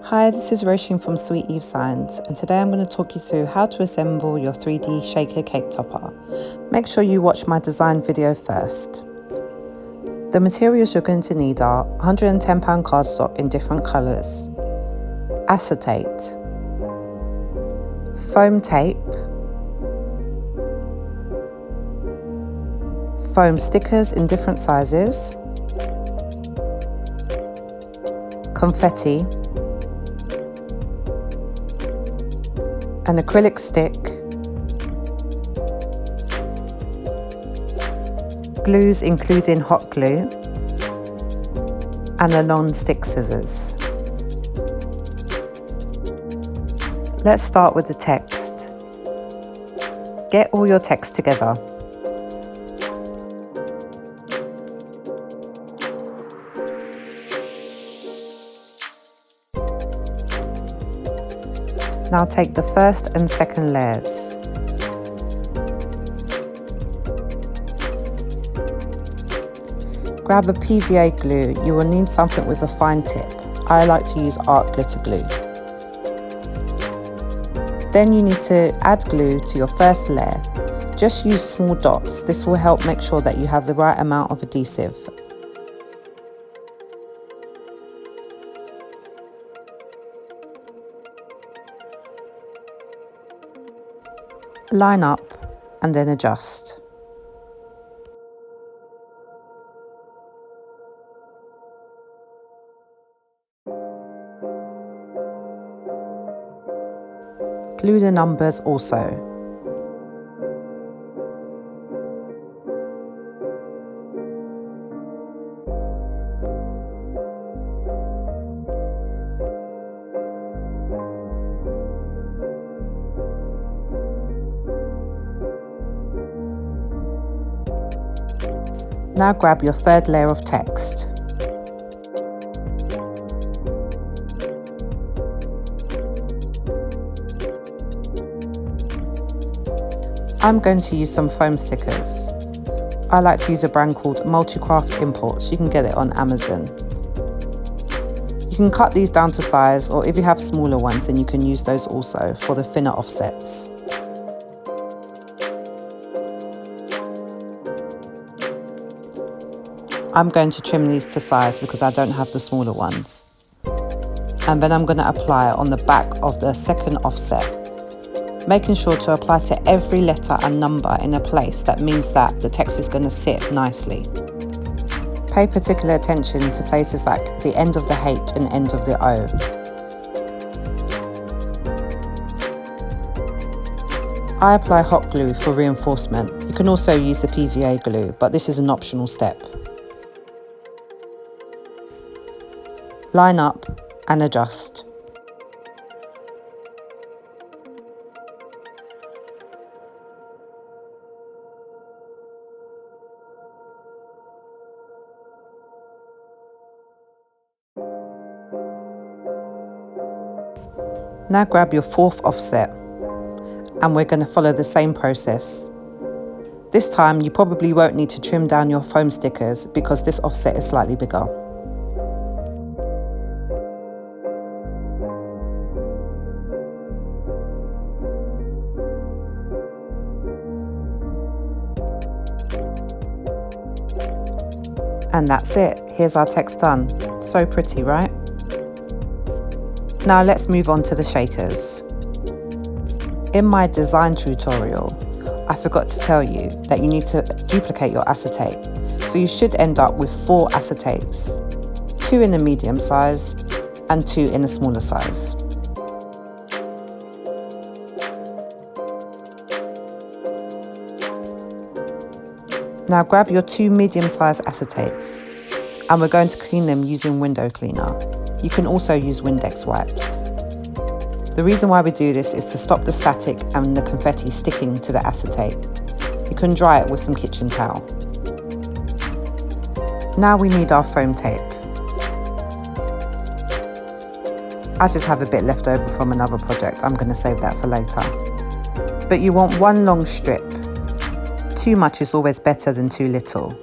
Hi, this is Roisin from Sweet Eve Signs, and today I'm going to talk you through how to assemble your 3D shaker cake topper. Make sure you watch my design video first. The materials you're going to need are 110 pound cardstock in different colours, acetate, foam tape, foam stickers in different sizes, confetti, an acrylic stick, glues including hot glue, and a non-stick scissors. Let's start with the text. Get all your text together. Now take the first and second layers. Grab a PVA glue. You will need something with a fine tip. I like to use art glitter glue. Then you need to add glue to your first layer. Just use small dots. This will help make sure that you have the right amount of adhesive. Line up and then adjust. Glue the numbers also. Now grab your third layer of text. I'm going to use some foam stickers. I like to use a brand called Multicraft Imports. You can get it on Amazon. You can cut these down to size, or if you have smaller ones, then you can use those also for the thinner offsets. I'm going to trim these to size because I don't have the smaller ones. And then I'm going to apply on the back of the second offset, making sure to apply to every letter and number in a place that means that the text is going to sit nicely. Pay particular attention to places like the end of the H and end of the O. I apply hot glue for reinforcement. You can also use the PVA glue, but this is an optional step. Line up and adjust. Now grab your fourth offset, and we're going to follow the same process. This time you probably won't need to trim down your foam stickers because this offset is slightly bigger. And that's it. Here's our text done. So pretty, right? Now let's move on to the shakers. In my design tutorial, I forgot to tell you that you need to duplicate your acetate. So you should end up with 4 acetates, 2 in a medium size and 2 in a smaller size. Now grab your 2 medium-sized acetates, and we're going to clean them using window cleaner. You can also use Windex wipes. The reason why we do this is to stop the static and the confetti sticking to the acetate. You can dry it with some kitchen towel. Now we need our foam tape. I just have a bit left over from another project. I'm going to save that for later. But you want one long strip. Too much is always better than too little.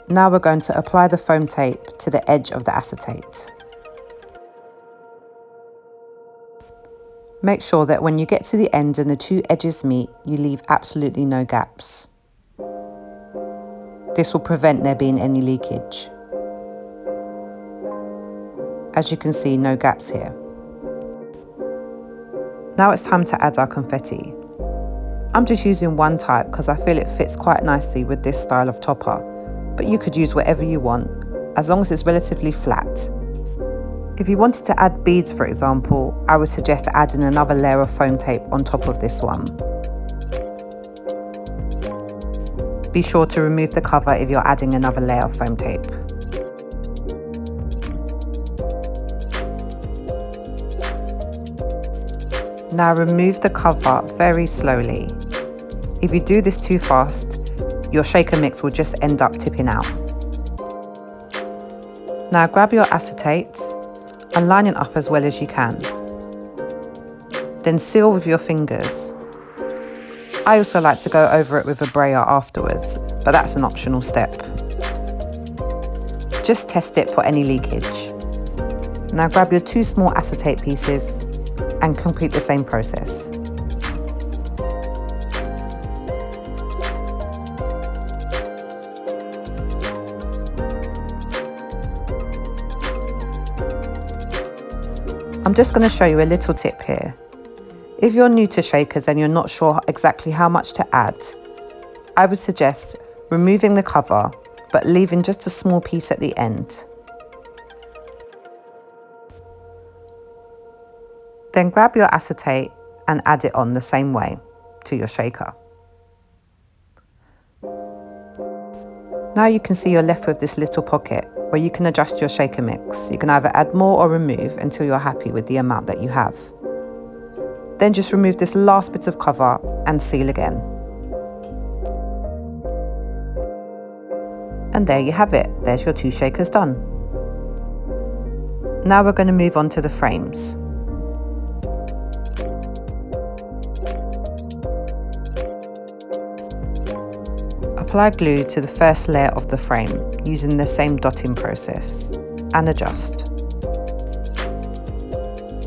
Now we're going to apply the foam tape to the edge of the acetate. Make sure that when you get to the end and the two edges meet, you leave absolutely no gaps. This will prevent there being any leakage. As you can see, no gaps here. Now it's time to add our confetti. I'm just using one type because I feel it fits quite nicely with this style of topper, but you could use whatever you want, as long as it's relatively flat. If you wanted to add beads, for example, I would suggest adding another layer of foam tape on top of this one. Be sure to remove the cover if you're adding another layer of foam tape. Now remove the cover very slowly. If you do this too fast, your shaker mix will just end up tipping out. Now grab your acetate and line it up as well as you can. Then seal with your fingers. I also like to go over it with a brayer afterwards, but that's an optional step. Just test it for any leakage. Now grab your two small acetate pieces and complete the same process. I'm just going to show you a little tip here. If you're new to shakers and you're not sure exactly how much to add, I would suggest removing the cover but leaving just a small piece at the end. Then grab your acetate and add it on the same way to your shaker. Now you can see you're left with this little pocket where you can adjust your shaker mix. You can either add more or remove until you're happy with the amount that you have. Then just remove this last bit of cover and seal again. And there you have it. There's your two shakers done. Now we're going to move on to the frames. Apply glue to the first layer of the frame using the same dotting process and adjust.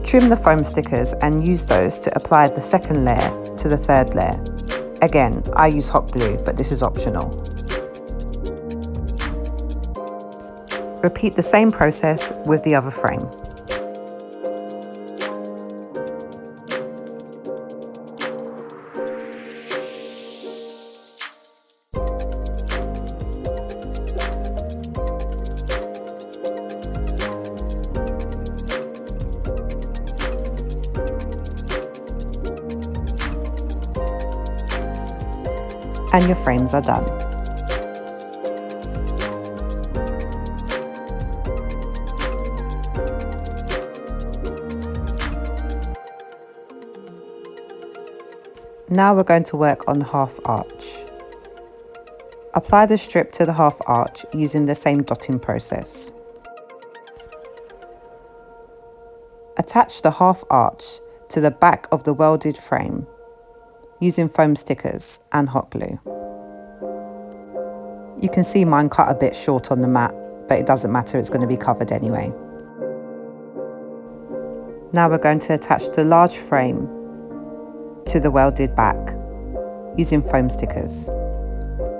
Trim the foam stickers and use those to apply the second layer to the third layer. Again, I use hot glue, but this is optional. Repeat the same process with the other frame. And your frames are done. Now we're going to work on the half arch. Apply the strip to the half arch using the same dotting process. Attach the half arch to the back of the welded frame using foam stickers and hot glue. You can see mine cut a bit short on the mat, but it doesn't matter, it's going to be covered anyway. Now we're going to attach the large frame to the welded back using foam stickers.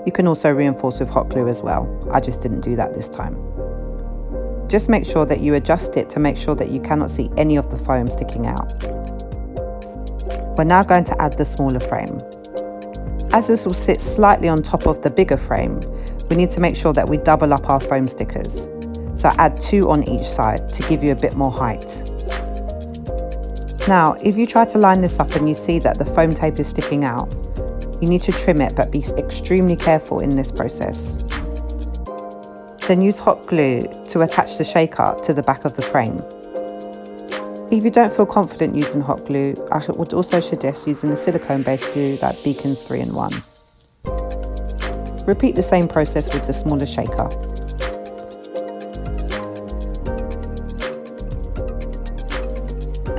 You can also reinforce with hot glue as well. I just didn't do that this time. Just make sure that you adjust it to make sure that you cannot see any of the foam sticking out. We're now going to add the smaller frame. As this will sit slightly on top of the bigger frame, we need to make sure that we double up our foam stickers. So add 2 on each side to give you a bit more height. Now, if you try to line this up and you see that the foam tape is sticking out, you need to trim it, but be extremely careful in this process. Then use hot glue to attach the shaker to the back of the frame. If you don't feel confident using hot glue, I would also suggest using a silicone-based glue like Beacon's 3-in-1. Repeat the same process with the smaller shaker.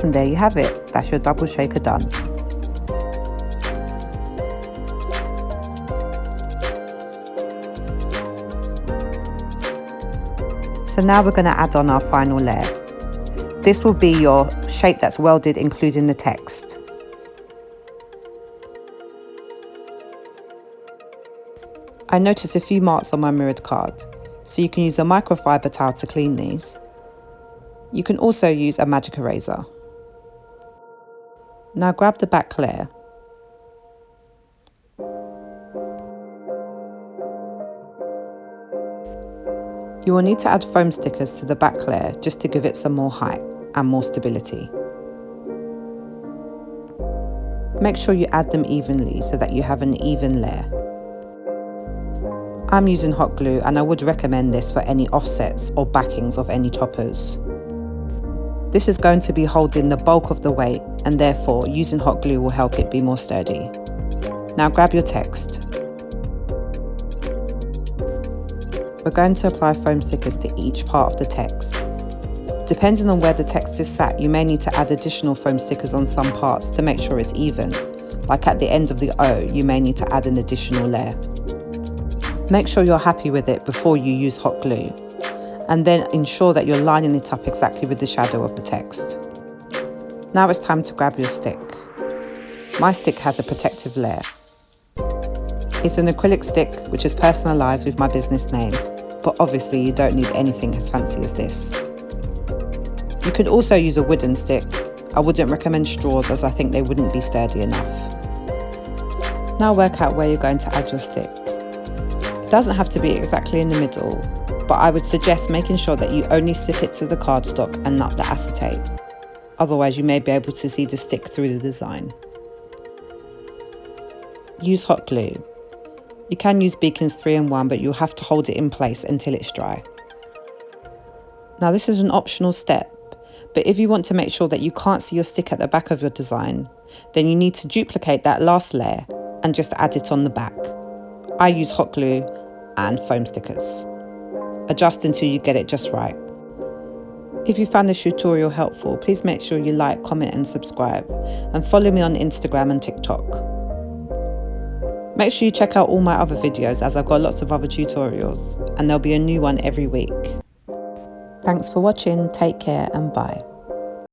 And there you have it, that's your double shaker done. So now we're going to add on our final layer. This will be your shape that's welded, including the text. I noticed a few marks on my mirrored card, so you can use a microfiber towel to clean these. You can also use a magic eraser. Now grab the back layer. You will need to add foam stickers to the back layer just to give it some more height and more stability. Make sure you add them evenly so that you have an even layer. I'm using hot glue, and I would recommend this for any offsets or backings of any toppers. This is going to be holding the bulk of the weight, and therefore using hot glue will help it be more sturdy. Now grab your text. We're going to apply foam stickers to each part of the text. Depending on where the text is sat, you may need to add additional foam stickers on some parts to make sure it's even. Like at the end of the O, you may need to add an additional layer. Make sure you're happy with it before you use hot glue, and then ensure that you're lining it up exactly with the shadow of the text. Now it's time to grab your stick. My stick has a protective layer. It's an acrylic stick which is personalised with my business name, but obviously you don't need anything as fancy as this. You could also use a wooden stick. I wouldn't recommend straws as I think they wouldn't be sturdy enough. Now work out where you're going to add your stick. It doesn't have to be exactly in the middle, but I would suggest making sure that you only stick it to the cardstock and not the acetate. Otherwise you may be able to see the stick through the design. Use hot glue. You can use Beacon's 3-in-1, but you'll have to hold it in place until it's dry. Now this is an optional step, but if you want to make sure that you can't see your stick at the back of your design, then you need to duplicate that last layer and just add it on the back. I use hot glue and foam stickers. Adjust until you get it just right. If you found this tutorial helpful, please make sure you like, comment and subscribe, and follow me on Instagram and TikTok. Make sure you check out all my other videos as I've got lots of other tutorials, and there'll be a new one every week. Thanks for watching, take care and bye.